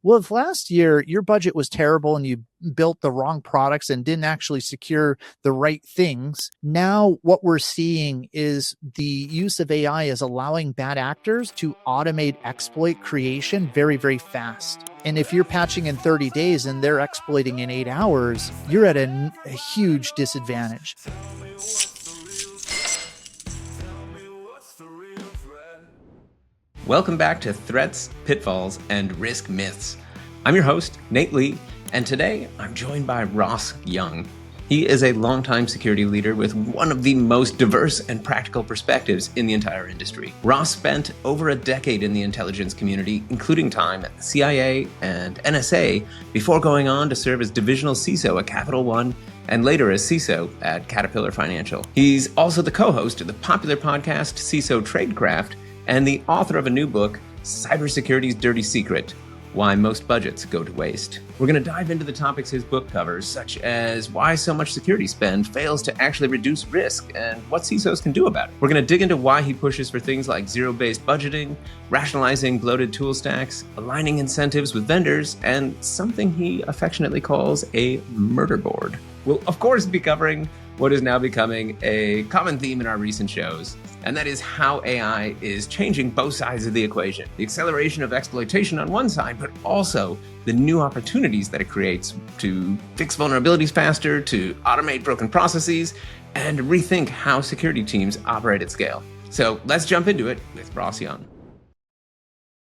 Well, if last year your budget was terrible and you built the wrong products and didn't actually secure the right things, now what we're seeing is the use of AI is allowing bad actors to automate exploit creation very, very fast. And if you're patching in 30 days and they're exploiting in 8 hours, you're at a huge disadvantage. Welcome back to Threats, Pitfalls, and Risk Myths. I'm your host, Nate Lee, and today I'm joined by Ross Young. He is a longtime security leader with one of the most diverse and practical perspectives in the entire industry. Ross spent over a decade in the intelligence community, including time at the CIA and NSA, before going on to serve as divisional CISO at Capital One and later as CISO at Caterpillar Financial. He's also the co-host of the popular podcast CISO Tradecraft and the author of a new book, Cybersecurity's Dirty Secret: Why Most Budgets Go to Waste. We're going to dive into the topics his book covers, such as why so much security spend fails to actually reduce risk and what CISOs can do about it. We're going to dig into why he pushes for things like zero-based budgeting, rationalizing bloated tool stacks, aligning incentives with vendors, and something he affectionately calls a murder board. We'll, of course, be covering what is now becoming a common theme in our recent shows, and that is how AI is changing both sides of the equation. The acceleration of exploitation on one side, but also the new opportunities that it creates to fix vulnerabilities faster, to automate broken processes, and rethink how security teams operate at scale. So let's jump into it with Ross Young.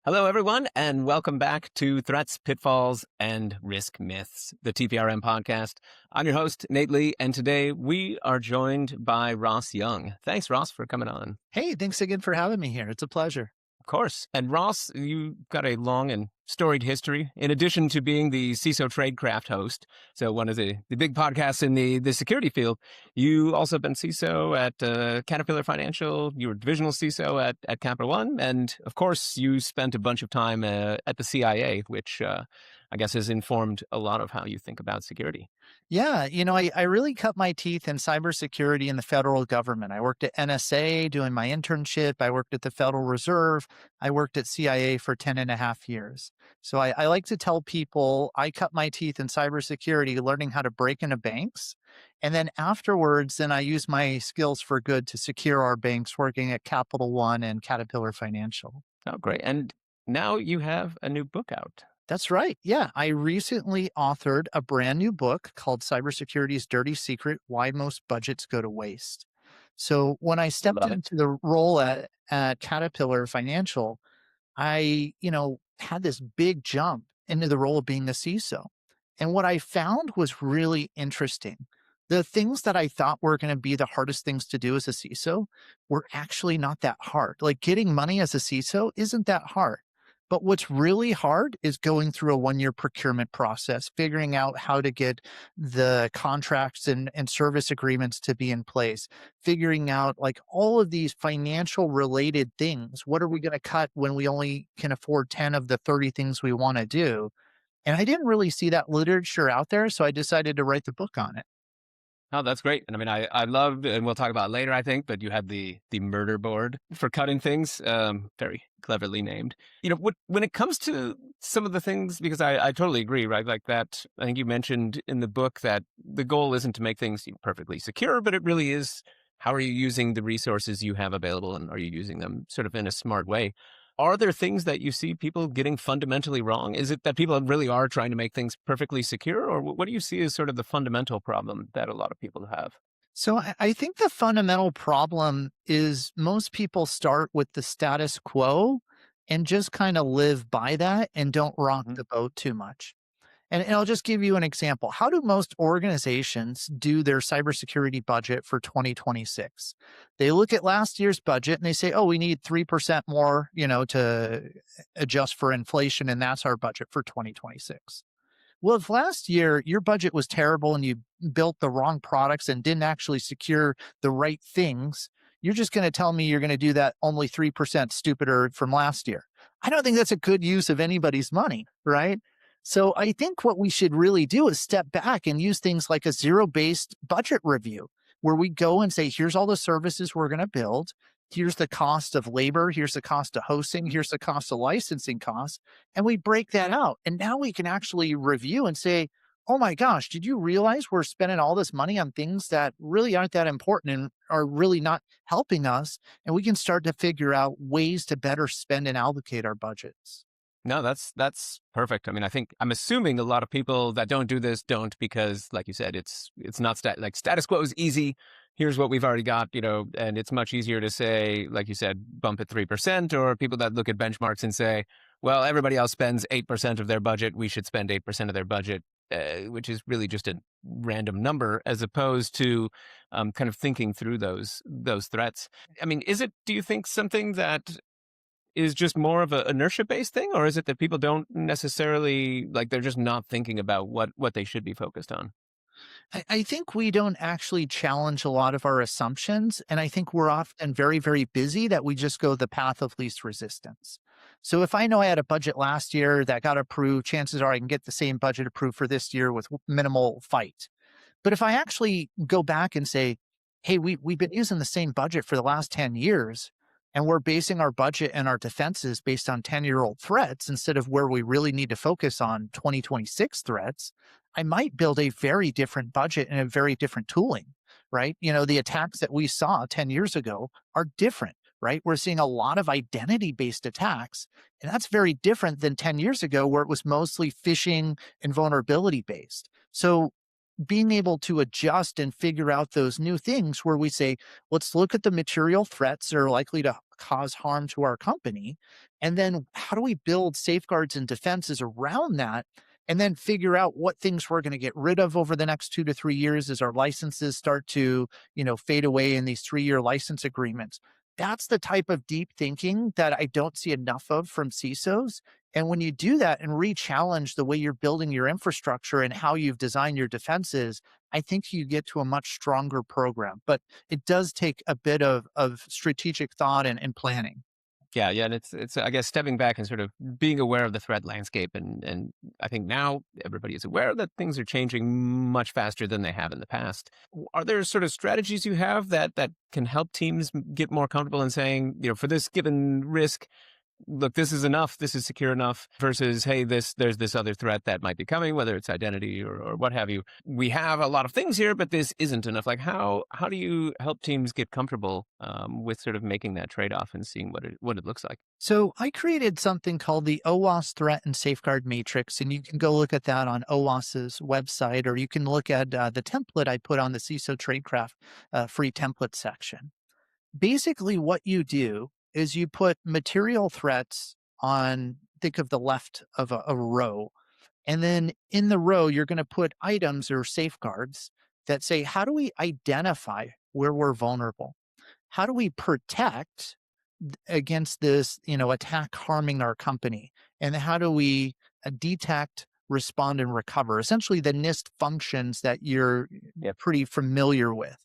Hello, everyone, and welcome back to Threats, Pitfalls, and Risk Myths, the TPRM Podcast. I'm your host, Nate Lee, and today we are joined by Ross Young. Thanks, Ross, for coming on. Hey, thanks again for having me here. It's a pleasure. Of course. And Ross, you've got a long and storied history, in addition to being the CISO Tradecraft host, so one of the big podcasts in the security field. You also been CISO at Caterpillar Financial. You were divisional CISO at Capital One. And, of course, you spent a bunch of time at the CIA, which I guess has informed a lot of how you think about security. Yeah, I really cut my teeth in cybersecurity in the federal government. I worked at NSA doing my internship. I worked at the Federal Reserve. I worked at CIA for 10 and a half years. So I like to tell people I cut my teeth in cybersecurity, learning how to break into banks. And then afterwards, I use my skills for good to secure our banks working at Capital One and Caterpillar Financial. Oh, great. And now you have a new book out. That's right. Yeah. I recently authored a brand new book called Cybersecurity's Dirty Secret: Why Most Budgets Go to Waste. So when I stepped into the role at Caterpillar Financial, I, had this big jump into the role of being a CISO. And what I found was really interesting. The things that I thought were going to be the hardest things to do as a CISO were actually not that hard. Like getting money as a CISO isn't that hard. But what's really hard is going through a 1-year procurement process, figuring out how to get the contracts and service agreements to be in place, figuring out like all of these financial related things. What are we going to cut when we only can afford 10 of the 30 things we want to do? And I didn't really see that literature out there, so I decided to write the book on it. Oh, that's great. And I mean, I loved, and we'll talk about it later, I think, but you had the murder board for cutting things, very cleverly named. When it comes to some of the things, because I totally agree, right? Like that, I think you mentioned in the book that the goal isn't to make things perfectly secure, but it really is, how are you using the resources you have available, and are you using them sort of in a smart way? Are there things that you see people getting fundamentally wrong? Is it that people really are trying to make things perfectly secure? Or what do you see as sort of the fundamental problem that a lot of people have? So I think the fundamental problem is most people start with the status quo and just kind of live by that and don't rock the boat too much. And I'll just give you an example. How do most organizations do their cybersecurity budget for 2026? They look at last year's budget and they say, oh, we need 3% more, to adjust for inflation. And that's our budget for 2026. Well, if last year your budget was terrible and you built the wrong products and didn't actually secure the right things, you're just going to tell me you're going to do that only 3% stupider from last year. I don't think that's a good use of anybody's money, right? So I think what we should really do is step back and use things like a zero-based budget review, where we go and say, here's all the services we're going to build. here's the cost of labor, here's the cost of hosting, here's the cost of licensing costs. And we break that out. And now we can actually review and say, oh my gosh, did you realize we're spending all this money on things that really aren't that important and are really not helping us? And we can start to figure out ways to better spend and allocate our budgets. No, that's perfect. I mean, I'm assuming a lot of people that don't do this don't because, like you said, it's not like status quo is easy. Here's what we've already got, and it's much easier to say, like you said, bump it 3%, or people that look at benchmarks and say, well, everybody else spends 8% of their budget, we should spend 8% of their budget, which is really just a random number, as opposed to kind of thinking through those threats. I mean, do you think something that is just more of an inertia-based thing, or is it that people don't necessarily, like, they're just not thinking about what they should be focused on? I think we don't actually challenge a lot of our assumptions. And I think we're often very, very busy that we just go the path of least resistance. So if I know I had a budget last year that got approved, chances are I can get the same budget approved for this year with minimal fight. But if I actually go back and say, hey, we've been using the same budget for the last 10 years, and we're basing our budget and our defenses based on 10-year-old threats instead of where we really need to focus on 2026 threats, I might build a very different budget and a very different tooling, right? The attacks that we saw 10 years ago are different, right? We're seeing a lot of identity-based attacks, and that's very different than 10 years ago where it was mostly phishing and vulnerability-based. So being able to adjust and figure out those new things where we say, let's look at the material threats that are likely to cause harm to our company. And then how do we build safeguards and defenses around that? And then figure out what things we're going to get rid of over the next 2 to 3 years as our licenses start to, fade away in these 3-year license agreements. That's the type of deep thinking that I don't see enough of from CISOs. And when you do that and re-challenge the way you're building your infrastructure and how you've designed your defenses, I think you get to a much stronger program. But it does take a bit of strategic thought and planning. Yeah, and it's I guess stepping back and sort of being aware of the threat landscape, and I think now everybody is aware that things are changing much faster than they have in the past. Are there sort of strategies you have that can help teams get more comfortable in saying, for this given risk, look, this is enough, this is secure enough, versus, hey, there's this other threat that might be coming, whether it's identity or what have you. We have a lot of things here, but this isn't enough. Like, how do you help teams get comfortable with sort of making that trade-off and seeing what it looks like? So I created something called the OWASP Threat and Safeguard Matrix, and you can go look at that on OWASP's website, or you can look at the template I put on the CISO Tradecraft free template section. Basically, what you do is you put material threats on, think of the left of a row. And then in the row, you're going to put items or safeguards that say, how do we identify where we're vulnerable? How do we protect against this, attack harming our company? And how do we detect, respond, and recover? Essentially, the NIST functions that you're pretty familiar with.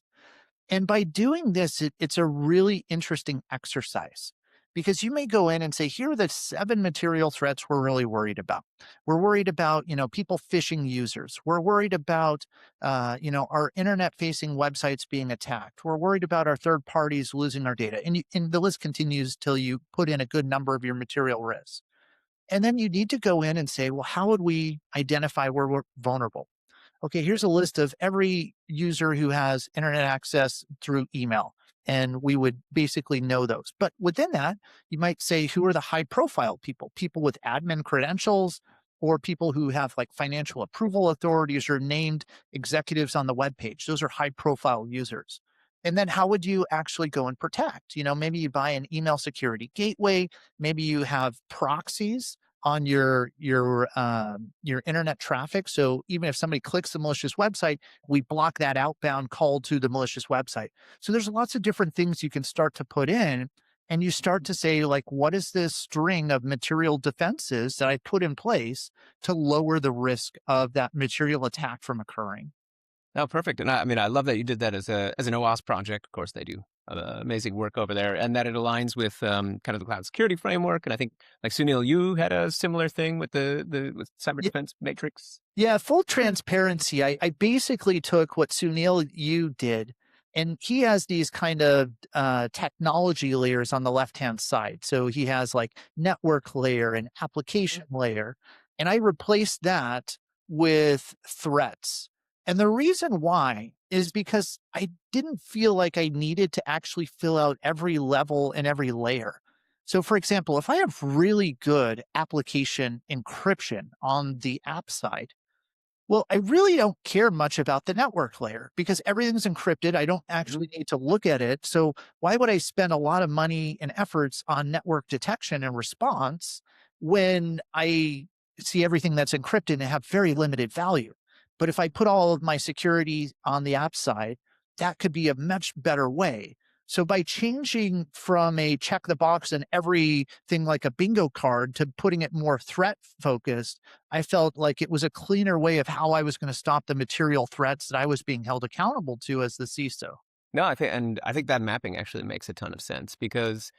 And by doing this, it's a really interesting exercise because you may go in and say, here are the 7 material threats we're really worried about. We're worried about, people phishing users. We're worried about, our internet facing websites being attacked. We're worried about our third parties losing our data. And the list continues till you put in a good number of your material risks. And then you need to go in and say, well, how would we identify where we're vulnerable? Okay, here's a list of every user who has internet access through email. And we would basically know those. But within that, you might say, who are the high profile people? People with admin credentials or people who have like financial approval authorities or named executives on the web page. Those are high profile users. And then how would you actually go and protect? Maybe you buy an email security gateway. Maybe you have proxies on your internet traffic. So even if somebody clicks the malicious website, we block that outbound call to the malicious website. So there's lots of different things you can start to put in, and you start to say, like, what is this string of material defenses that I put in place to lower the risk of that material attack from occurring? Oh, perfect. And I love that you did that as an OWASP project. Of course, they do amazing work over there, and that it aligns with kind of the cloud security framework. And I think, like Sunil, you had a similar thing with with cyber defense matrix. Yeah, full transparency. I basically took what Sunil you did And he has these kind of technology layers on the left-hand side. So he has like network layer and application layer. And I replaced that with threats. And the reason why is because I didn't feel like I needed to actually fill out every level and every layer. So, for example, if I have really good application encryption on the app side, well, I really don't care much about the network layer because everything's encrypted. I don't actually need to look at it. So why would I spend a lot of money and efforts on network detection and response when I see everything that's encrypted and have very limited value? But if I put all of my security on the app side, that could be a much better way. So by changing from a check the box and everything like a bingo card to putting it more threat focused, I felt like it was a cleaner way of how I was going to stop the material threats that I was being held accountable to as the CISO. No, I think that mapping actually makes a ton of sense because,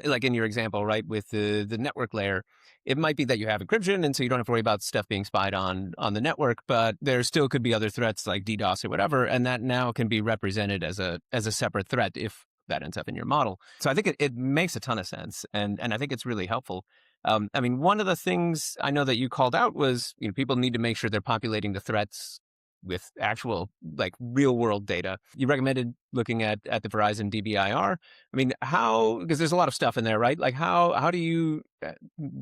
like in your example, right, with the network layer, it might be that you have encryption, and so you don't have to worry about stuff being spied on the network, but there still could be other threats like DDoS or whatever, and that now can be represented as a separate threat if that ends up in your model. So I think it makes a ton of sense, and I think it's really helpful. I mean, one of the things I know that you called out was, people need to make sure they're populating the threats with actual like real world data. You recommended looking at the Verizon DBIR. I mean, because there's a lot of stuff in there, right? Like how do you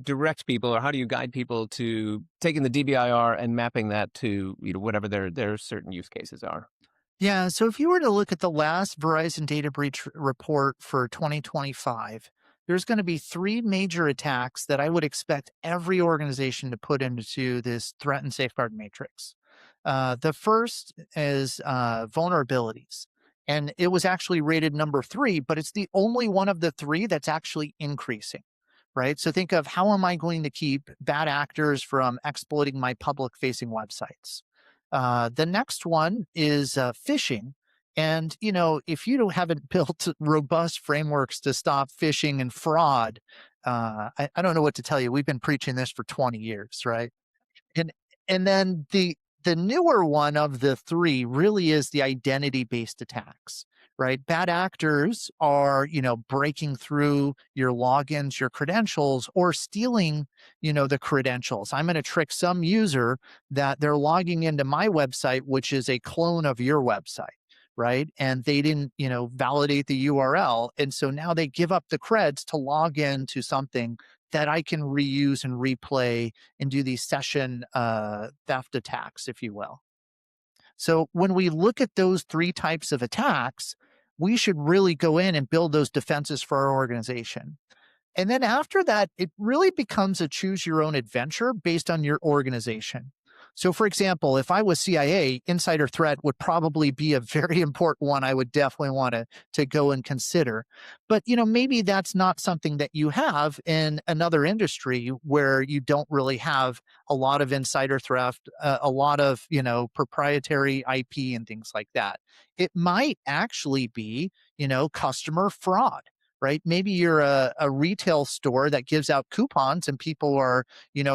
direct people, or how do you guide people to taking the DBIR and mapping that to, whatever their certain use cases are? Yeah. So if you were to look at the last Verizon data breach report for 2025, there's going to be three major attacks that I would expect every organization to put into this threat and safeguard matrix. The first is vulnerabilities. And it was actually rated number 3, but it's the only one of the three that's actually increasing, right? So think of how am I going to keep bad actors from exploiting my public facing websites? The next one is phishing. And, if haven't built robust frameworks to stop phishing and fraud, I don't know what to tell you. We've been preaching this for 20 years, right? And and then the newer one of the three really is the identity-based attacks, right? Bad actors are, breaking through your logins, your credentials, or stealing, the credentials. I'm going to trick some user that they're logging into my website, which is a clone of your website. Right. And they didn't, validate the URL. And so now they give up the creds to log into something that I can reuse and replay and do these session theft attacks, if you will. So when we look at those three types of attacks, we should really go in and build those defenses for our organization. And then after that, it really becomes a choose your own adventure based on your organization. So, for example, if I was CIA, insider threat would probably be a very important one I would definitely want to go and consider. But, maybe that's not something that you have in another industry where you don't really have a lot of insider theft, a lot of, proprietary IP and things like that. It might actually be, customer fraud, right? Maybe you're a retail store that gives out coupons and people are,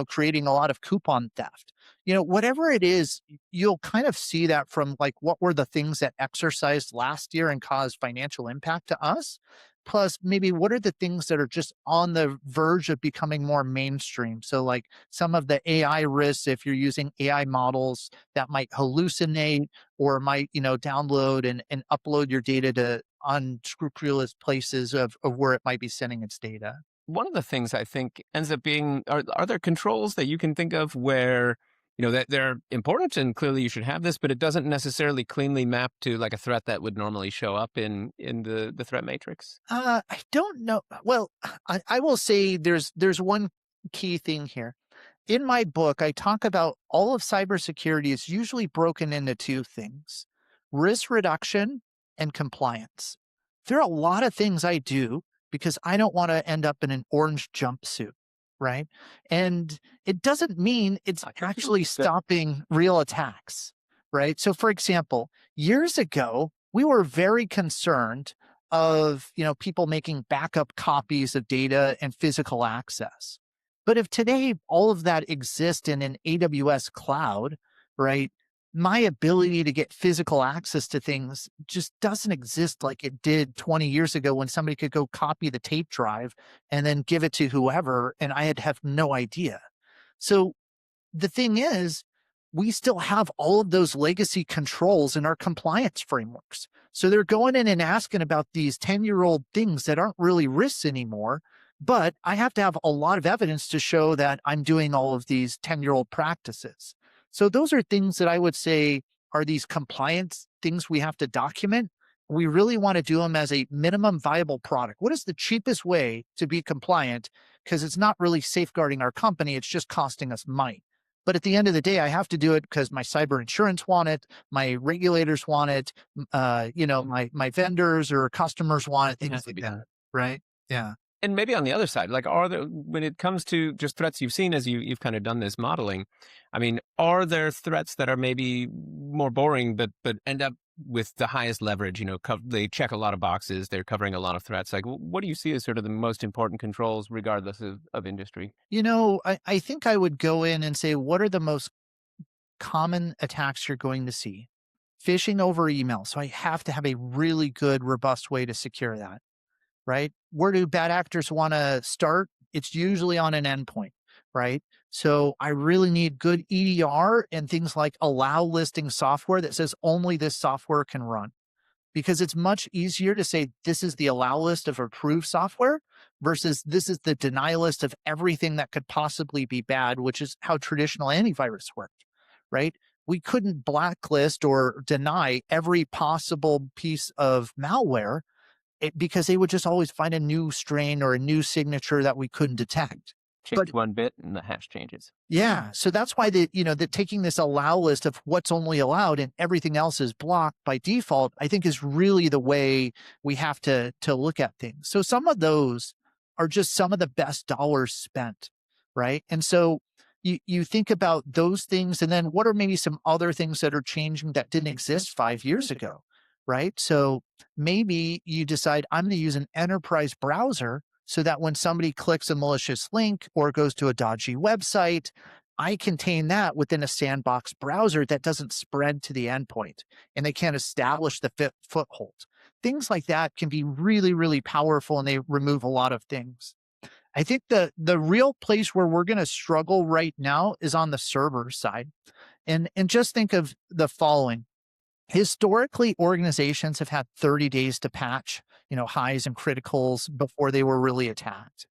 creating a lot of coupon theft. Whatever it is, you'll kind of see that from like what were the things that exercised last year and caused financial impact to us. Plus, maybe what are the things that are just on the verge of becoming more mainstream? So, like some of the AI risks, if you're using AI models that might hallucinate or might, download and upload your data to unscrupulous places of where it might be sending its data. One of the things I think ends up being, are there controls that you can think of where, that they're important and clearly you should have this, but it doesn't necessarily cleanly map to like a threat that would normally show up in the threat matrix? I don't know. Well, I will say there's one key thing here. In my book, I talk about all of cybersecurity is usually broken into two things: risk reduction and compliance. There are a lot of things I do because I don't want to end up in an orange jumpsuit, right? And it doesn't mean it's actually stopping real attacks, right? So, for example, years ago, we were very concerned of people making backup copies of data and physical access. But if today all of that exists in an AWS cloud, right? my ability to get physical access to things just doesn't exist like it did 20 years ago when somebody could go copy the tape drive and then give it to whoever, and I'd have no idea. So the thing is, we still have all of those legacy controls in our compliance frameworks. So they're going in and asking about these 10-year-old things that aren't really risks anymore. But I have to have a lot of evidence to show that I'm doing all of these 10-year-old practices. So those are things that I would say are these compliance things we have to document. We really want to do them as a minimum viable product. What is the cheapest way to be compliant? Because it's not really safeguarding our company, it's just costing us money. But at the end of the day, I have to do it because my cyber insurance want it, my regulators want it, my vendors or customers want it, things like that. Right? Yeah. And maybe on the other side, like when it comes to just threats you've seen as you've kind of done this modeling, I mean, are there threats that are maybe more boring, but end up with the highest leverage? They check a lot of boxes, they're covering a lot of threats. Like, what do you see as sort of the most important controls, regardless of industry? I think I would go in and say, what are the most common attacks you're going to see? Phishing over email. So I have to have a really good, robust way to secure that. Right? Where do bad actors want to start? It's usually on an endpoint, right? So I really need good EDR and things like allow listing software that says only this software can run, because it's much easier to say this is the allow list of approved software versus this is the deny list of everything that could possibly be bad, which is how traditional antivirus worked, right? We couldn't blacklist or deny every possible piece of malware because they would just always find a new strain or a new signature that we couldn't detect. Change one bit and the hash changes. Yeah. So that's why that taking this allow list of what's only allowed and everything else is blocked by default, I think is really the way we have to look at things. So some of those are just some of the best dollars spent, right? And so you think about those things, and then what are maybe some other things that are changing that didn't exist 5 years ago, right? So maybe you decide I'm going to use an enterprise browser so that when somebody clicks a malicious link or goes to a dodgy website, I contain that within a sandbox browser that doesn't spread to the endpoint and they can't establish the foothold. Things like that can be really, really powerful, and they remove a lot of things. I think the real place where we're going to struggle right now is on the server side. And just think of the following. Historically, organizations have had 30 days to patch, highs and criticals before they were really attacked.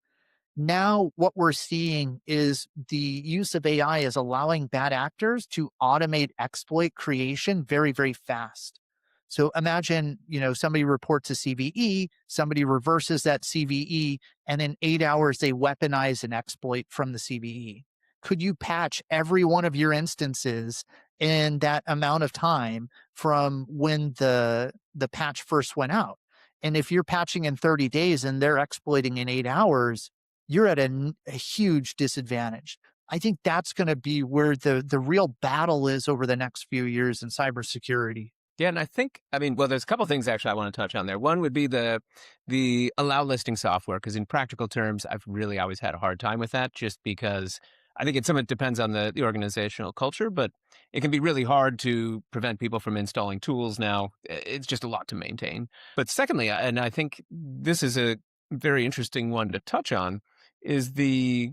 Now, what we're seeing is the use of AI is allowing bad actors to automate exploit creation very, very fast. So imagine, somebody reports a CVE, somebody reverses that CVE, and in 8 hours, they weaponize an exploit from the CVE. Could you patch every one of your instances in that amount of time from when the patch first went out? And if you're patching in 30 days and they're exploiting in 8 hours, you're at a huge disadvantage. I think that's going to be where the real battle is over the next few years in cybersecurity. Yeah, and I think, well, there's a couple things actually I want to touch on there. One would be the allow listing software, because in practical terms, I've really always had a hard time with that, just because I think it depends on the organizational culture, but it can be really hard to prevent people from installing tools now. It's just a lot to maintain. But secondly, and I think this is a very interesting one to touch on, is the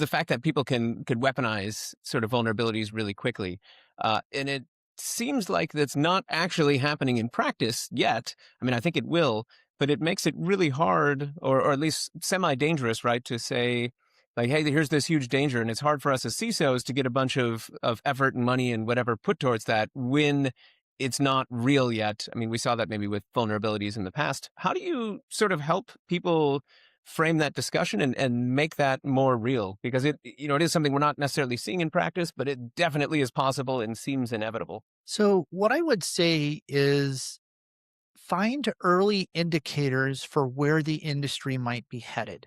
fact that people could weaponize sort of vulnerabilities really quickly. And it seems like that's not actually happening in practice yet. I think it will, but it makes it really hard, or at least semi-dangerous, right, to say, like, hey, here's this huge danger, and it's hard for us as CISOs to get a bunch of effort and money and whatever put towards that when it's not real yet. We saw that maybe with vulnerabilities in the past. How do you sort of help people frame that discussion and make that more real? Because it is something we're not necessarily seeing in practice, but it definitely is possible and seems inevitable. So what I would say is find early indicators for where the industry might be headed.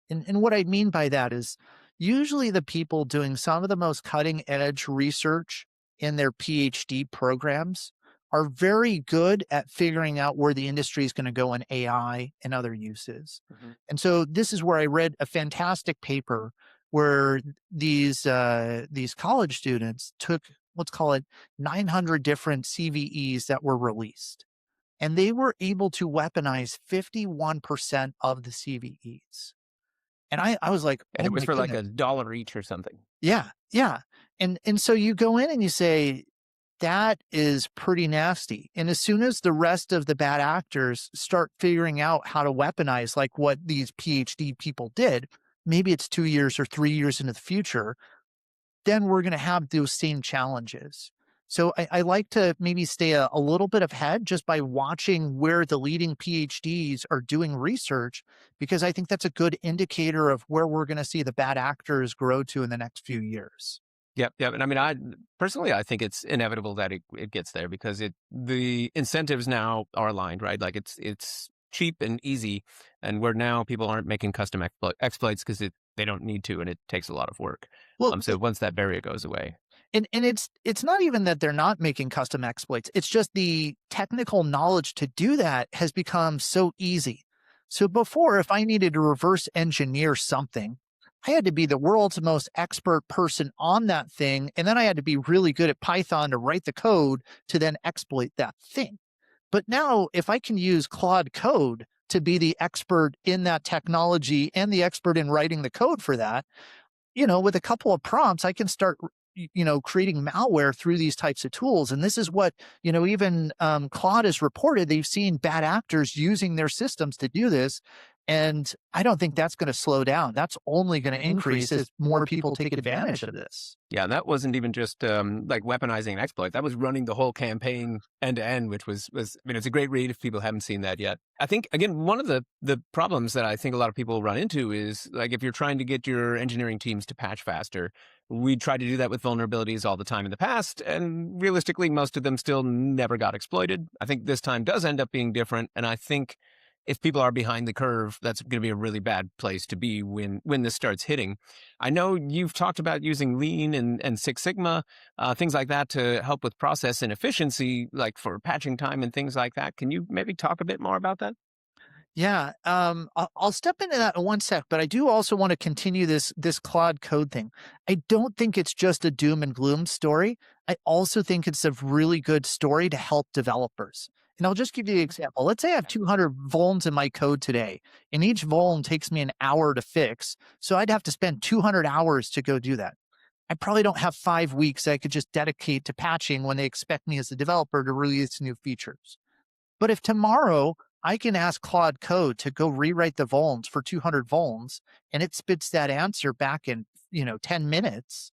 And what I mean by that is usually the people doing some of the most cutting edge research in their PhD programs are very good at figuring out where the industry is going to go in AI and other uses. Mm-hmm. And so this is where I read a fantastic paper where these college students took let's call it 900 different CVEs that were released. And they were able to weaponize 51% of the CVEs. And I was like, And oh it was my for like goodness. $1 each or something. Yeah. Yeah. And so you go in and you say, that is pretty nasty. And as soon as the rest of the bad actors start figuring out how to weaponize like what these PhD people did, maybe it's 2 years or 3 years into the future, then we're going to have those same challenges. So I like to maybe stay a little bit ahead just by watching where the leading PhDs are doing research, because I think that's a good indicator of where we're going to see the bad actors grow to in the next few years. Yep, yep. And I mean, I personally, I think it's inevitable that it gets there because the incentives now are aligned, right? Like it's cheap and easy, and where now people aren't making custom exploits because they don't need to, and it takes a lot of work. Well, So once that barrier goes away, and it's not even that they're not making custom exploits. It's just the technical knowledge to do that has become so easy. So before, if I needed to reverse engineer something, I had to be the world's most expert person on that thing. And then I had to be really good at Python to write the code to then exploit that thing. But now, if I can use Claude Code to be the expert in that technology and the expert in writing the code for that, with a couple of prompts, I can start, creating malware through these types of tools. And this is what, even Claude has reported. They've seen bad actors using their systems to do this. And I don't think that's going to slow down. That's only going to increase as more people take advantage of this. yeah, and that wasn't even just like weaponizing an exploit. That was running the whole campaign end to end, which was. I mean, it's a great read if people haven't seen that yet. I think again, one of the problems that I think a lot of people run into is like if you're trying to get your engineering teams to patch faster. We tried to do that with vulnerabilities all the time in the past, and realistically, most of them still never got exploited. I think this time does end up being different, and I think if people are behind the curve, that's going to be a really bad place to be when this starts hitting. I know you've talked about using Lean and Six Sigma, things like that to help with process and efficiency, like for patching time and things like that. Can you maybe talk a bit more about that? Yeah, I'll step into that in one sec, but I do also want to continue this Claude Code thing. I don't think it's just a doom and gloom story. I also think it's a really good story to help developers. And I'll just give you an example. Let's say I have 200 vulns in my code today, and each vuln takes me an hour to fix. So I'd have to spend 200 hours to go do that. I probably don't have 5 weeks I could just dedicate to patching when they expect me as a developer to release new features. But if tomorrow I can ask Claude Code to go rewrite the vulns for 200 vulns and it spits that answer back in, 10 minutes,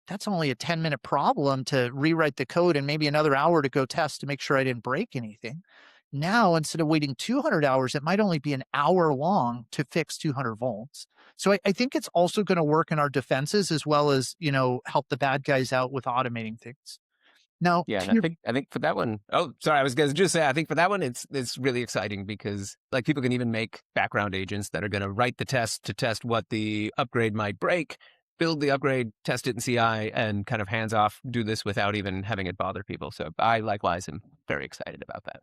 that's only a 10-minute problem to rewrite the code and maybe another hour to go test to make sure I didn't break anything. Now, instead of waiting 200 hours, it might only be an hour long to fix 200 vulns. So I think it's also going to work in our defenses as well as, help the bad guys out with automating things. Now, Yeah, to and I your think for that one, oh, sorry, I was going to just say, I think for that one, it's really exciting because like people can even make background agents that are going to write the test to test what the upgrade might break, build the upgrade, test it in CI, and kind of hands off do this without even having it bother people. So I likewise am very excited about that.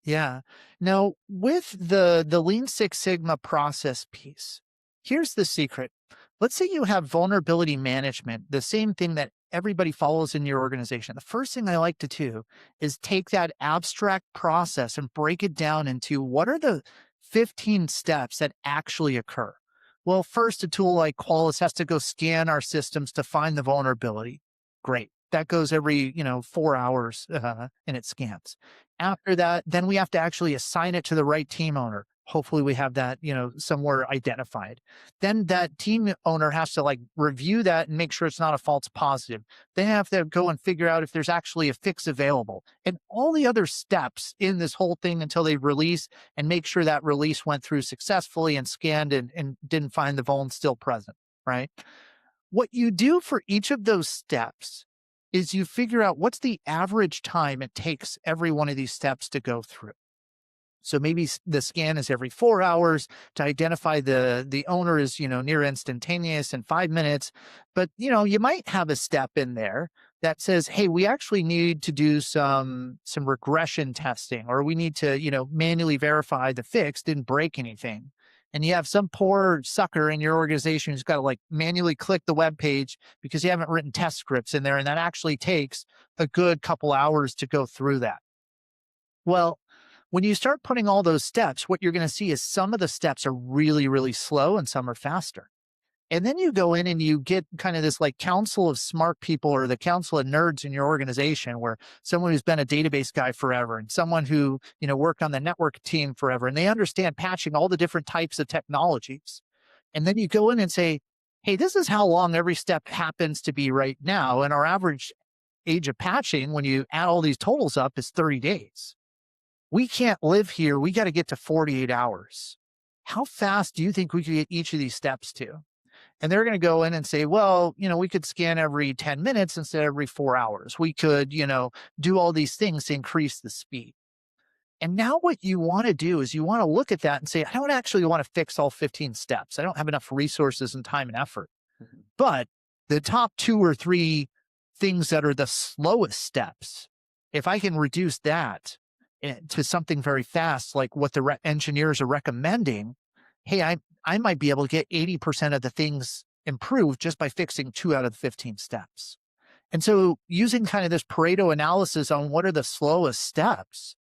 Yeah. Now, with the Lean Six Sigma process piece, here's the secret. Let's say you have vulnerability management, the same thing that everybody follows in your organization. The first thing I like to do is take that abstract process and break it down into what are the 15 steps that actually occur. Well, first, a tool like Qualys has to go scan our systems to find the vulnerability. Great. That goes every, 4 hours and it scans. After that, then we have to actually assign it to the right team owner. Hopefully we have that, somewhere identified. Then that team owner has to like review that and make sure it's not a false positive. They have to go and figure out if there's actually a fix available and all the other steps in this whole thing until they release and make sure that release went through successfully and scanned and didn't find the vuln still present, right? What you do for each of those steps is you figure out what's the average time it takes every one of these steps to go through. So maybe the scan is every 4 hours to identify the owner is, near instantaneous in 5 minutes. But, you might have a step in there that says, hey, we actually need to do some regression testing, or we need to, manually verify the fix didn't break anything. and you have some poor sucker in your organization who's got to like manually click the web page because you haven't written test scripts in there. And that actually takes a good couple hours to go through that. Well, when you start putting all those steps, what you're going to see is some of the steps are really, really slow and some are faster. And then you go in and you get kind of this like council of smart people or the council of nerds in your organization where someone who's been a database guy forever and someone who, worked on the network team forever, and they understand patching all the different types of technologies. And then you go in and say, hey, this is how long every step happens to be right now. And our average age of patching, when you add all these totals up, is 30 days. We can't live here. We got to get to 48 hours. How fast do you think we could get each of these steps to? And they're going to go in and say, well, we could scan every 10 minutes instead of every 4 hours. We could, do all these things to increase the speed. And now what you want to do is you want to look at that and say, I don't actually want to fix all 15 steps. I don't have enough resources and time and effort. Mm-hmm. But the top 2 or 3 things that are the slowest steps, if I can reduce that to something very fast, like what the engineers are recommending, hey, I might be able to get 80% of the things improved just by fixing 2 out of the 15 steps. And so using kind of this Pareto analysis on what are the slowest steps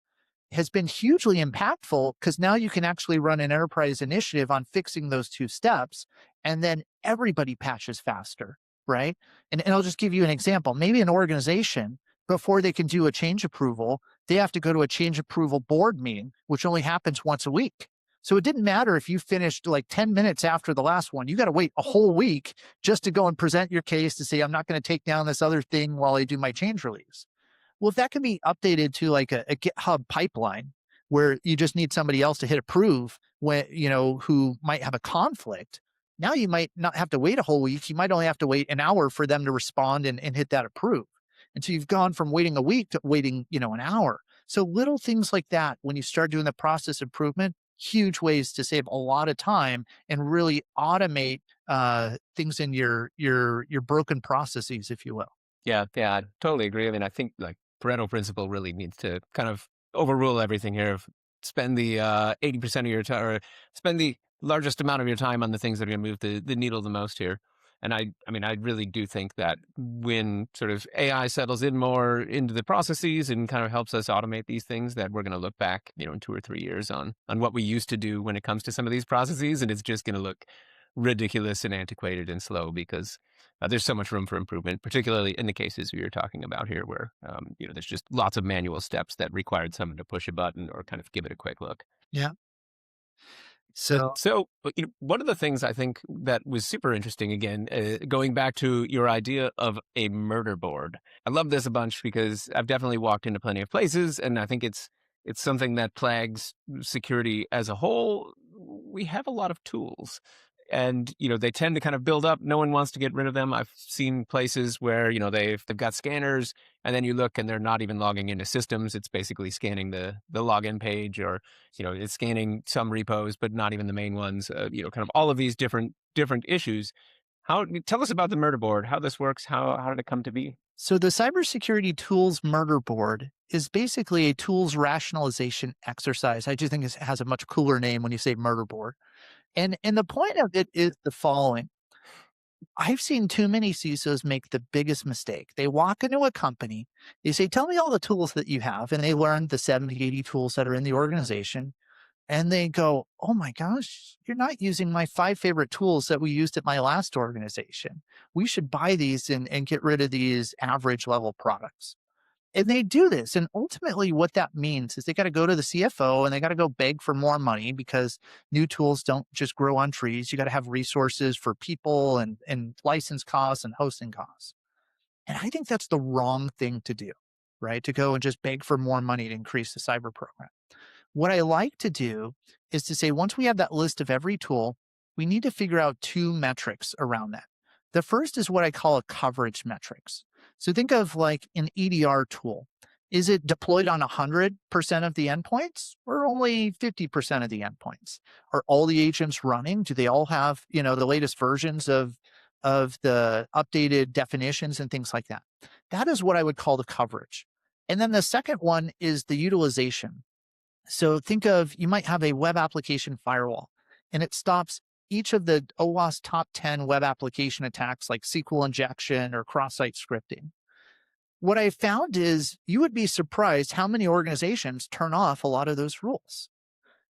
has been hugely impactful, because now you can actually run an enterprise initiative on fixing those 2 steps, and then everybody patches faster, right? And I'll just give you an example. Maybe an organization, before they can do a change approval, they have to go to a change approval board meeting, which only happens once a week. So it didn't matter if you finished like 10 minutes after the last one. You got to wait a whole week just to go and present your case to say, I'm not going to take down this other thing while I do my change release. Well, if that can be updated to like a GitHub pipeline where you just need somebody else to hit approve when, who might have a conflict, now you might not have to wait a whole week. You might only have to wait an hour for them to respond and hit that approve. And so you've gone from waiting a week to waiting, an hour. So little things like that, when you start doing the process improvement, huge ways to save a lot of time and really automate things in your broken processes, if you will. Yeah, I totally agree. I mean, I think like Pareto principle really needs to kind of overrule everything here. Spend the 80% of your time, or spend the largest amount of your time on the things that are going to move the needle the most here. And I mean, I really do think that when sort of AI settles in more into the processes and kind of helps us automate these things, that we're going to look back, in 2 or 3 years on what we used to do when it comes to some of these processes, and it's just going to look ridiculous and antiquated and slow because there's so much room for improvement, particularly in the cases we were talking about here, where there's just lots of manual steps that required someone to push a button or kind of give it a quick look. Yeah. So one of the things I think that was super interesting, again, going back to your idea of a murder board. I love this a bunch because I've definitely walked into plenty of places, and I think it's something that plagues security as a whole. We have a lot of tools, and they tend to kind of build up. No one wants to get rid of them. I've seen places where they've got scanners, and then you look and they're not even logging into systems. It's basically scanning the login page, or it's scanning some repos but not even the main ones. Kind of all of these different issues. Tell us about the murder board, how this works, how did it come to be? So the cybersecurity tools murder board is basically a tools rationalization exercise. I just think it has a much cooler name when you say murder board. And the point of it is the following. I've seen too many CISOs make the biggest mistake. They walk into a company, they say, tell me all the tools that you have. And they learn the 70, 80 tools that are in the organization. And they go, oh my gosh, you're not using my 5 favorite tools that we used at my last organization. We should buy these and get rid of these average level products. And they do this. And ultimately what that means is they got to go to the CFO and they got to go beg for more money, because new tools don't just grow on trees. You got to have resources for people and license costs and hosting costs. And I think that's the wrong thing to do, right? To go and just beg for more money to increase the cyber program. What I like to do is to say, once we have that list of every tool, we need to figure out 2 metrics around that. The first is what I call a coverage metrics. So think of like an EDR tool. Is it deployed on 100% of the endpoints or only 50% of the endpoints? Are all the agents running? Do they all have, the latest versions of the updated definitions and things like that? That is what I would call the coverage. And then the second one is the utilization. So think of, you might have a web application firewall. and it stops each of the OWASP top 10 web application attacks like SQL injection or cross-site scripting. What I found is you would be surprised how many organizations turn off a lot of those rules.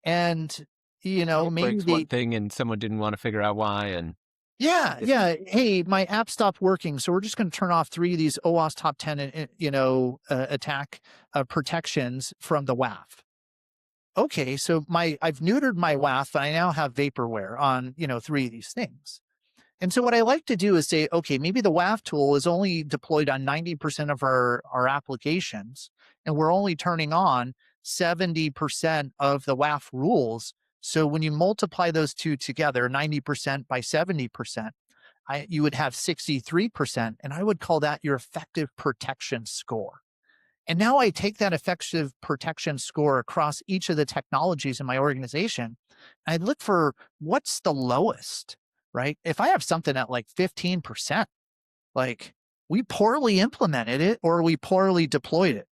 And, It maybe breaks one thing and someone didn't want to figure out why. And yeah, it's, yeah. Hey, my app stopped working, so we're just going to turn off 3 of these OWASP top 10, attack protections from the WAF. Okay, so I've neutered my WAF, and I now have vaporware on 3 of these things. And so what I like to do is say, okay, maybe the WAF tool is only deployed on 90% of our applications, and we're only turning on 70% of the WAF rules. So when you multiply those two together, 90% by 70%, you would have 63%, and I would call that your effective protection score. And now I take that effective protection score across each of the technologies in my organization. And I look for what's the lowest, right? If I have something at like 15%, like we poorly implemented it or we poorly deployed it.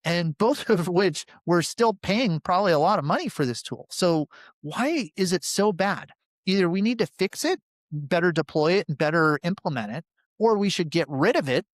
And both of which we're still paying probably a lot of money for this tool. So why is it so bad? Either we need to fix it, better deploy it, and better implement it, or we should get rid of it,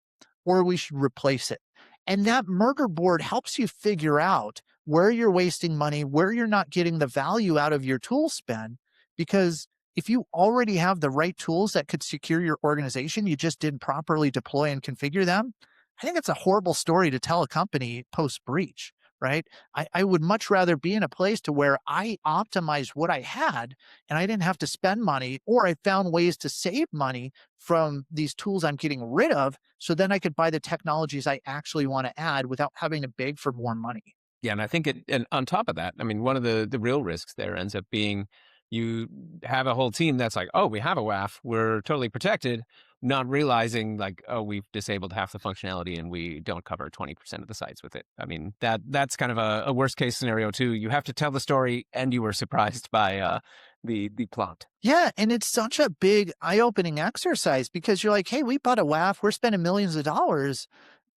or we should replace it. And that murder board helps you figure out where you're wasting money, where you're not getting the value out of your tool spend. Because if you already have the right tools that could secure your organization, you just didn't properly deploy and configure them. I think it's a horrible story to tell a company post breach, right? I would much rather be in a place to where I optimized what I had and I didn't have to spend money, or I found ways to save money from these tools I'm getting rid of. So then I could buy the technologies I actually want to add without having to beg for more money. yeah, and I think and on top of that, I mean, one of the real risks there ends up being you have a whole team that's like, oh, we have a WAF, we're totally protected, not realizing like, oh, we've disabled half the functionality and we don't cover 20% of the sites with it. I mean, that's kind of a worst case scenario too. You have to tell the story and you were surprised by the plot. Yeah. And it's such a big eye opening exercise because you're like, hey, we bought a WAF, we're spending millions of dollars.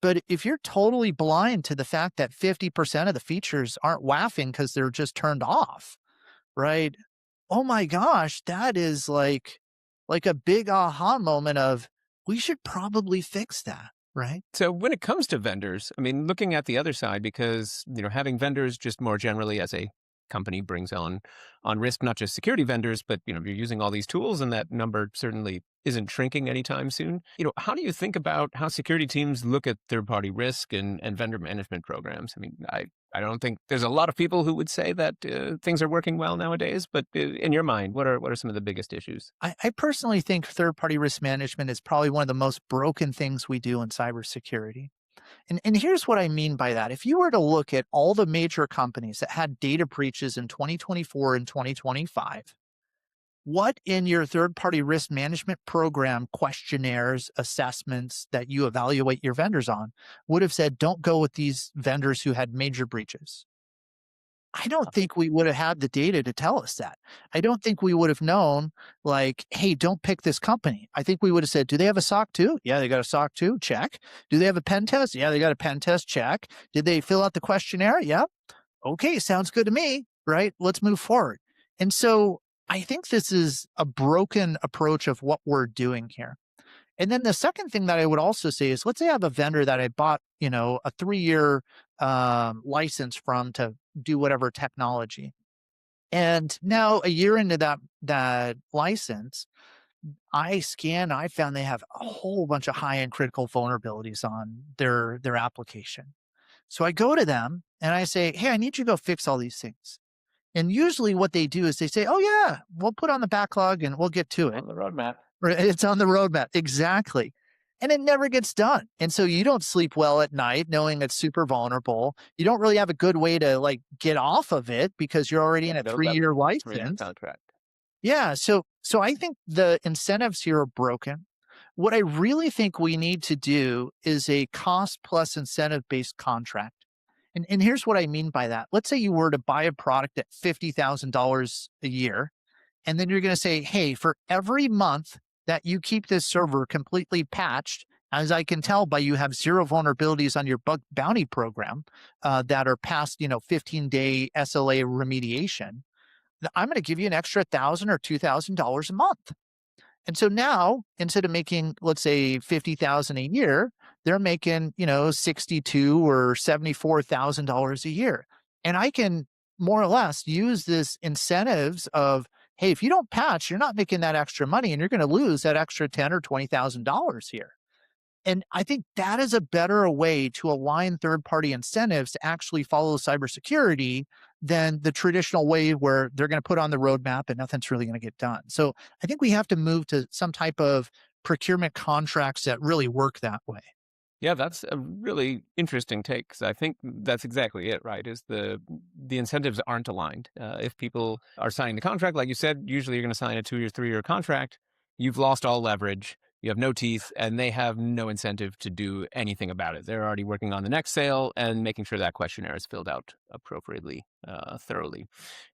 But if you're totally blind to the fact that 50% of the features aren't WAFing because they're just turned off, right? Oh my gosh, that is like a big aha moment of we should probably fix that, right? So when it comes to vendors, I mean, looking at the other side, because having vendors just more generally as a company brings on risk, not just security vendors, but you're using all these tools, and that number certainly isn't shrinking anytime soon. How do you think about how security teams look at third-party risk and vendor management programs? I mean, I don't think there's a lot of people who would say that things are working well nowadays, but in your mind, what are some of the biggest issues? I personally think third-party risk management is probably one of the most broken things we do in cybersecurity. And here's what I mean by that. If you were to look at all the major companies that had data breaches in 2024 and 2025, what in your third-party risk management program questionnaires, assessments that you evaluate your vendors on would have said, don't go with these vendors who had major breaches? I don't think we would have had the data to tell us that. I don't think we would have known, like, hey, don't pick this company. I think we would have said, do they have a SOC 2? Yeah, they got a SOC 2. Check. Do they have a pen test? Yeah, they got a pen test. Check. Did they fill out the questionnaire? Yeah. Okay, sounds good to me. Right. Let's move forward. And so I think this is a broken approach of what we're doing here. And then the second thing that I would also say is, let's say I have a vendor that I bought, a 3-year license from to do whatever technology. And now a year into that license, I found they have a whole bunch of high-end critical vulnerabilities on their application. So I go to them and I say, hey, I need you to go fix all these things. And usually what they do is they say, oh yeah, we'll put on the backlog and we'll get to it. On the roadmap. It's on the roadmap. Exactly. And it never gets done. And so you don't sleep well at night knowing it's super vulnerable. You don't really have a good way to like get off of it because you're already in a 3-year license. Contract. Yeah. So I think the incentives here are broken. What I really think we need to do is a cost plus incentive based contract. And here's what I mean by that. Let's say you were to buy a product at $50,000 a year. And then you're going to say, hey, for every month that you keep this server completely patched, as I can tell by you have 0 vulnerabilities on your bug bounty program that are past, 15-day SLA remediation, I'm going to give you an extra $1,000 or $2,000 a month. And so now, instead of making, let's say, 50,000 a year, they're making, 62 or $74,000 a year. And I can more or less use this incentives of, hey, if you don't patch, you're not making that extra money, and you're going to lose that extra 10 or $20,000 here. And I think that is a better way to align third-party incentives to actually follow cybersecurity than the traditional way where they're going to put on the roadmap and nothing's really going to get done. So I think we have to move to some type of procurement contracts that really work that way. Yeah, that's a really interesting take, because I think that's exactly it, right? Is the incentives aren't aligned. If people are signing the contract, like you said, usually you're going to sign a 2 or 3 year contract. You've lost all leverage. You have no teeth, and they have no incentive to do anything about it. They're already working on the next sale and making sure that questionnaire is filled out appropriately, thoroughly.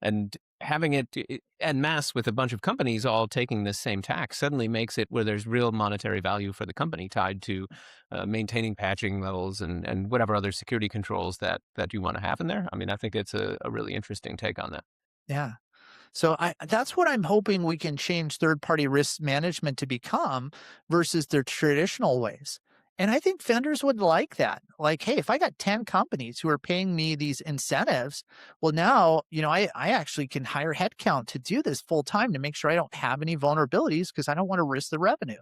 And having it en masse with a bunch of companies all taking this same tack suddenly makes it where there's real monetary value for the company tied to maintaining patching levels and whatever other security controls that you want to have in there. I mean, I think it's a really interesting take on that. Yeah. So that's what I'm hoping we can change third-party risk management to become versus their traditional ways. And I think vendors would like that. Like, hey, if I got 10 companies who are paying me these incentives, well, now, I actually can hire headcount to do this full time to make sure I don't have any vulnerabilities because I don't want to risk the revenue.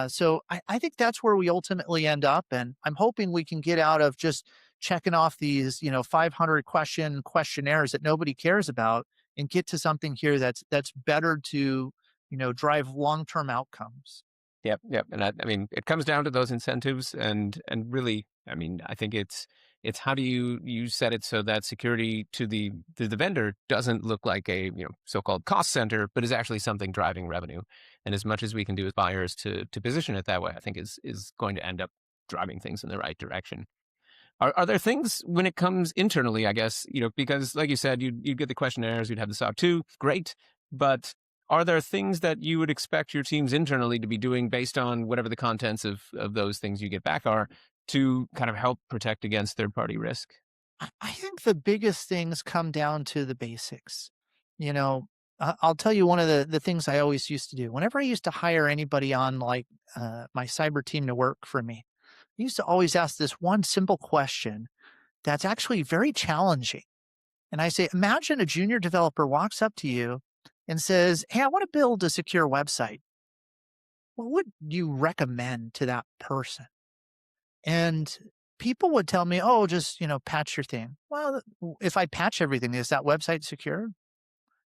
So I think that's where we ultimately end up. And I'm hoping we can get out of just checking off these, 500 questionnaires that nobody cares about and get to something here that's better to, drive long-term outcomes. Yep, yep. And I mean, it comes down to those incentives, and really, I mean, I think it's how do you set it so that security to the vendor doesn't look like a so-called cost center, but is actually something driving revenue. And as much as we can do as buyers to position it that way, I think is going to end up driving things in the right direction. Are there things when it comes internally, I guess, because like you said, you'd get the questionnaires, you'd have the SOC 2, great. But are there things that you would expect your teams internally to be doing based on whatever the contents of those things you get back are to kind of help protect against third-party risk? I think the biggest things come down to the basics. I'll tell you one of the things I always used to do. Whenever I used to hire anybody on like my cyber team to work for me, I used to always ask this one simple question that's actually very challenging. And I say, imagine a junior developer walks up to you and says, hey, I want to build a secure website. What would you recommend to that person? And people would tell me, oh, just, patch your thing. Well, if I patch everything, is that website secure?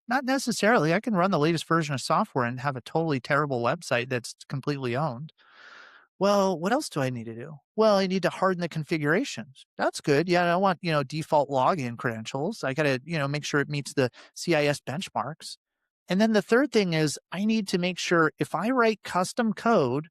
Not necessarily. I can run the latest version of software and have a totally terrible website that's completely owned. Well, what else do I need to do? Well, I need to harden the configurations. That's good. Yeah, I don't want, default login credentials. I got to, make sure it meets the CIS benchmarks. And then the third thing is I need to make sure if I write custom code,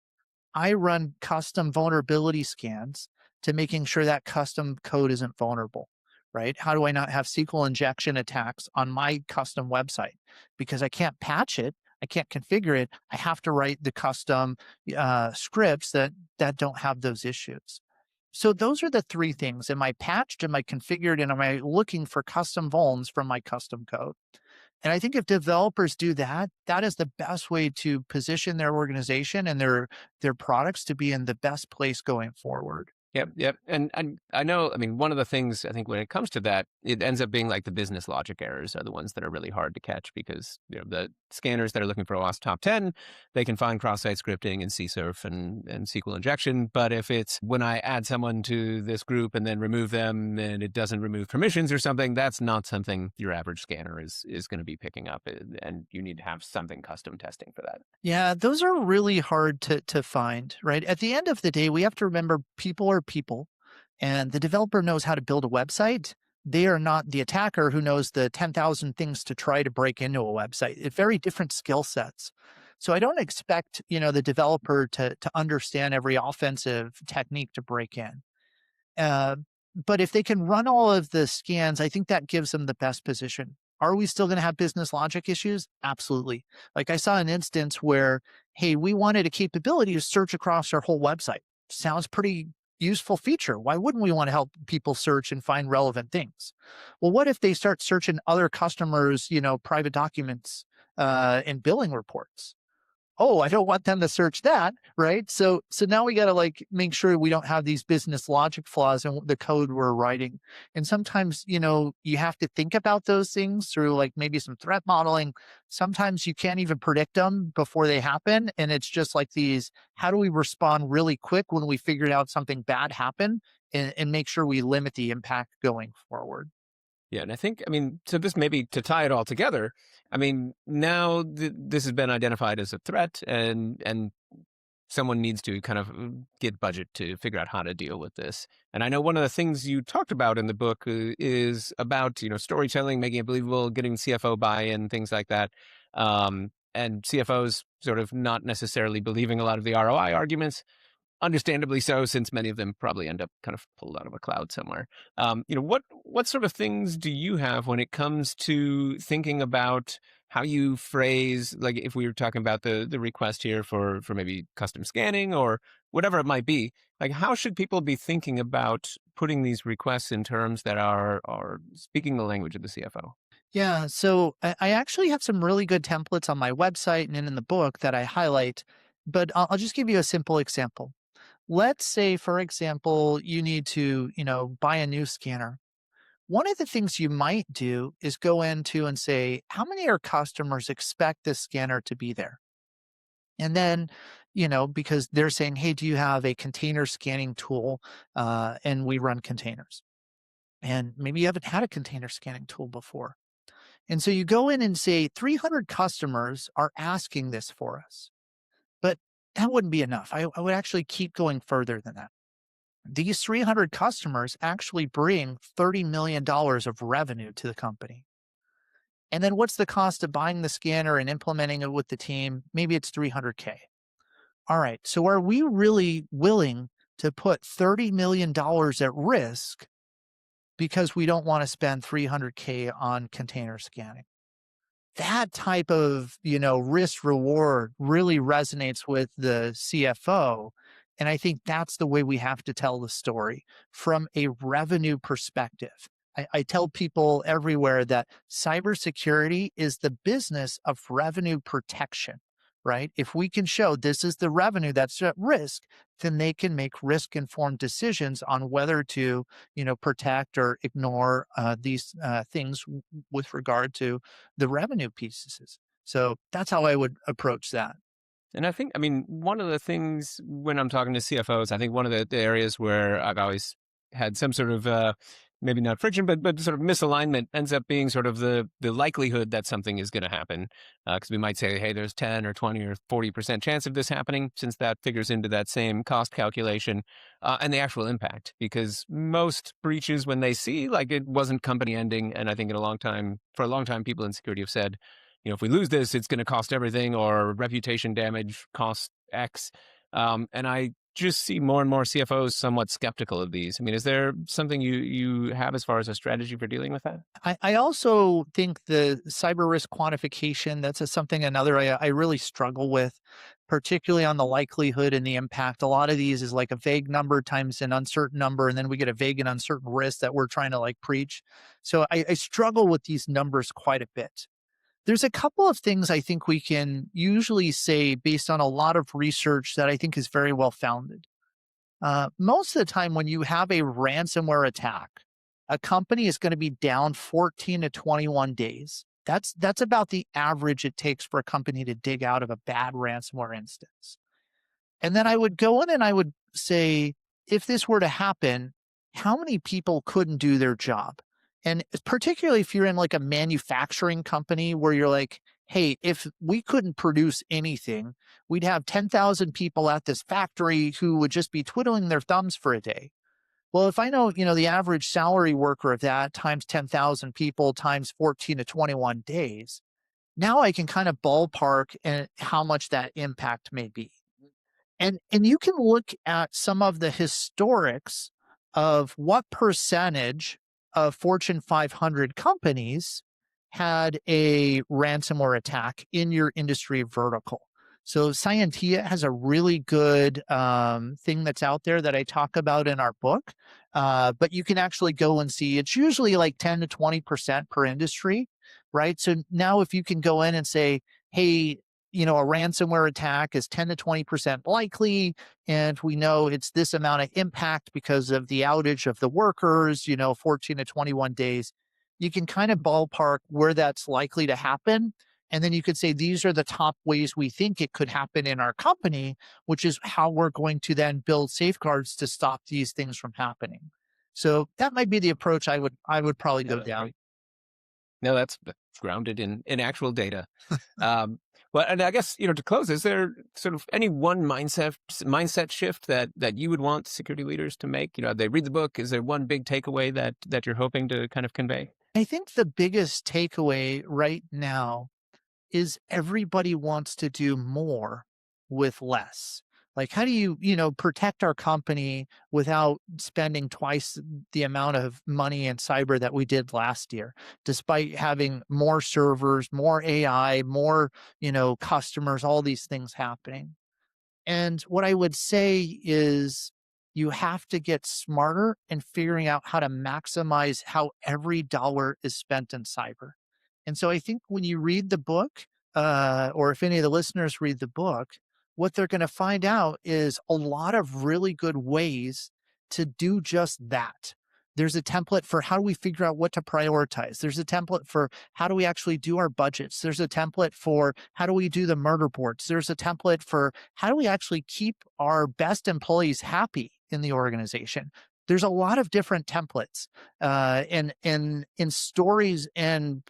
I run custom vulnerability scans to making sure that custom code isn't vulnerable, right? How do I not have SQL injection attacks on my custom website? Because I can't patch it. I can't configure it. I have to write the custom scripts that don't have those issues. So those are the three things. Am I patched? Am I configured? And am I looking for custom vulns from my custom code? And I think if developers do that, that is the best way to position their organization and their products to be in the best place going forward. Yep, yep. And I know, I mean, one of the things I think when it comes to that, it ends up being like the business logic errors are the ones that are really hard to catch because the scanners that are looking for OWASP top 10, they can find cross-site scripting and CSRF and SQL injection. But if it's when I add someone to this group and then remove them and it doesn't remove permissions or something, that's not something your average scanner is going to be picking up. And you need to have something custom testing for that. Yeah, those are really hard to find, right? At the end of the day, we have to remember people are people, and the developer knows how to build a website. They are not the attacker who knows the 10,000 things to try to break into a website. It's very different skill sets. So I don't expect, the developer to understand every offensive technique to break in. But if they can run all of the scans, I think that gives them the best position. Are we still going to have business logic issues? Absolutely. Like I saw an instance where, hey, we wanted a capability to search across our whole website. Sounds pretty, useful feature. Why wouldn't we want to help people search and find relevant things? Well, what if they start searching other customers, private documents and billing reports? Oh, I don't want them to search that, right? So now we got to like make sure we don't have these business logic flaws in the code we're writing. And sometimes, you have to think about those things through like maybe some threat modeling. Sometimes you can't even predict them before they happen. And it's just like how do we respond really quick when we figured out something bad happened and make sure we limit the impact going forward? Yeah, and I think, so this maybe to tie it all together, now this has been identified as a threat, and someone needs to kind of get budget to figure out how to deal with this. And I know one of the things you talked about in the book is about, storytelling, making it believable, getting CFO buy-in, things like that. And CFOs sort of not necessarily believing a lot of the ROI arguments. Understandably so, since many of them probably end up kind of pulled out of a cloud somewhere. What sort of things do you have when it comes to thinking about how you phrase, like if we were talking about the request here for maybe custom scanning or whatever it might be, like how should people be thinking about putting these requests in terms that are speaking the language of the CFO? Yeah, so I actually have some really good templates on my website and in the book that I highlight, but I'll just give you a simple example. Let's say, for example, you need to, buy a new scanner. One of the things you might do is go into and say, how many of our customers expect this scanner to be there? And then, because they're saying, hey, do you have a container scanning tool? And we run containers. And maybe you haven't had a container scanning tool before. And so you go in and say 300 customers are asking this for us. But that wouldn't be enough. I would actually keep going further than that. These 300 customers actually bring $30 million of revenue to the company. And then what's the cost of buying the scanner and implementing it with the team? Maybe it's 300K. All right. So are we really willing to put $30 million at risk because we don't want to spend 300K on container scanning? That type of, risk reward really resonates with the CFO. And I think that's the way we have to tell the story from a revenue perspective. I tell people everywhere that cybersecurity is the business of revenue protection, right? If we can show this is the revenue that's at risk, then they can make risk informed decisions on whether to, protect or ignore these things with regard to the revenue pieces. So that's how I would approach that. And I think, one of the things when I'm talking to CFOs, I think one of the areas where I've always had some sort of, maybe not friction, but sort of misalignment ends up being sort of the likelihood that something is going to happen. Because we might say, hey, there's 10 or 20 or 40% chance of this happening, since that figures into that same cost calculation, and the actual impact. Because most breaches, when they see, like it wasn't company ending, and I think for a long time, people in security have said, if we lose this, it's going to cost everything, or reputation damage costs X. And I just see more and more CFOs somewhat skeptical of these. Is there something you have as far as a strategy for dealing with that? I also think the cyber risk quantification, another I really struggle with, particularly on the likelihood and the impact. A lot of these is like a vague number times an uncertain number, and then we get a vague and uncertain risk that we're trying to like preach. So I struggle with these numbers quite a bit. There's a couple of things I think we can usually say based on a lot of research that I think is very well founded. Most of the time, when you have a ransomware attack, a company is going to be down 14 to 21 days. That's about the average it takes for a company to dig out of a bad ransomware instance. And then I would go in and I would say, if this were to happen, how many people couldn't do their job? And particularly if you're in like a manufacturing company where you're like, hey, if we couldn't produce anything, we'd have 10,000 people at this factory who would just be twiddling their thumbs for a day. Well, if I know, the average salary worker of that times 10,000 people times 14 to 21 days, now I can kind of ballpark how much that impact may be. And you can look at some of the historics of what percentage of Fortune 500 companies had a ransomware attack in your industry vertical. So Scientia has a really good thing that's out there that I talk about in our book. But you can actually go and see it's usually like 10 to 20% per industry, right? So now if you can go in and say, hey, a ransomware attack is 10 to 20% likely, and we know it's this amount of impact because of the outage of the workers, 14 to 21 days. You can kind of ballpark where that's likely to happen. And then you could say, these are the top ways we think it could happen in our company, which is how we're going to then build safeguards to stop these things from happening. So that might be the approach I would probably go down. Great. No, that's grounded in actual data. Well, and I guess, to close, is there sort of any one mindset shift that you would want security leaders to make? They read the book. Is there one big takeaway that you're hoping to kind of convey? I think the biggest takeaway right now is everybody wants to do more with less. Like, how do you, protect our company without spending twice the amount of money in cyber that we did last year, despite having more servers, more AI, more, customers, all these things happening? And what I would say is you have to get smarter in figuring out how to maximize how every dollar is spent in cyber. And so I think when you read the book, or if any of the listeners read the book, what they're going to find out is a lot of really good ways to do just that. There's a template for how do we figure out what to prioritize. There's a template for how do we actually do our budgets. There's a template for how do we do the murder boards. There's a template for how do we actually keep our best employees happy in the organization. There's a lot of different templates in stories and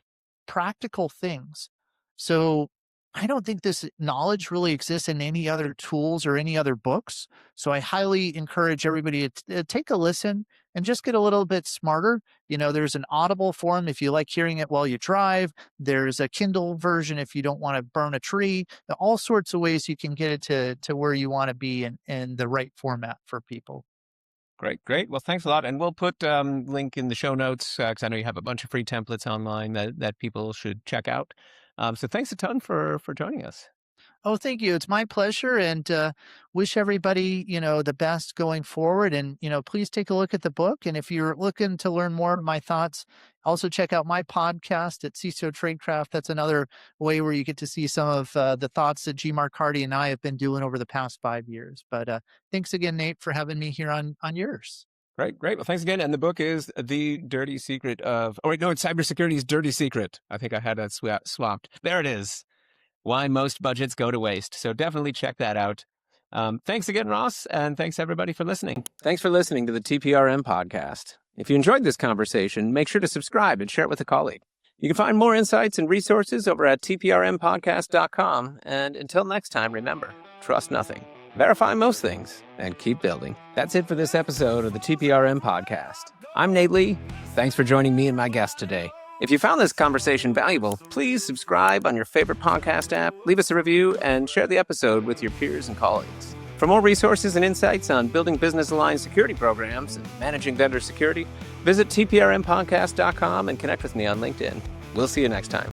practical things. So I don't think this knowledge really exists in any other tools or any other books. So I highly encourage everybody to take a listen and just get a little bit smarter. There's an Audible form if you like hearing it while you drive. There's a Kindle version if you don't want to burn a tree. All sorts of ways you can get it to where you want to be in the right format for people. Great. Well, thanks a lot. And we'll put link in the show notes because I know you have a bunch of free templates online that people should check out. So thanks a ton for joining us. Oh, thank you. It's my pleasure, and wish everybody, the best going forward. And, please take a look at the book. And if you're looking to learn more of my thoughts, also check out my podcast at CISO Tradecraft. That's another way where you get to see some of the thoughts that G. Mark Hardy and I have been doing over the past 5 years. But thanks again, Nate, for having me here on yours. Great. Well, thanks again. And the book is The Dirty Secret of... Oh, wait, no, it's Cybersecurity's Dirty Secret. I think I had that swapped. There it is. Why Most Budgets Go to Waste. So definitely check that out. Thanks again, Ross, and thanks everybody for listening. Thanks for listening to the TPRM Podcast. If you enjoyed this conversation, make sure to subscribe and share it with a colleague. You can find more insights and resources over at tprmpodcast.com. And until next time, remember, trust nothing, verify most things, and keep building. That's it for this episode of the TPRM Podcast. I'm Nate Lee. Thanks for joining me and my guest today. If you found this conversation valuable, please subscribe on your favorite podcast app, leave us a review, and share the episode with your peers and colleagues. For more resources and insights on building business-aligned security programs and managing vendor security, visit tprmpodcast.com and connect with me on LinkedIn. We'll see you next time.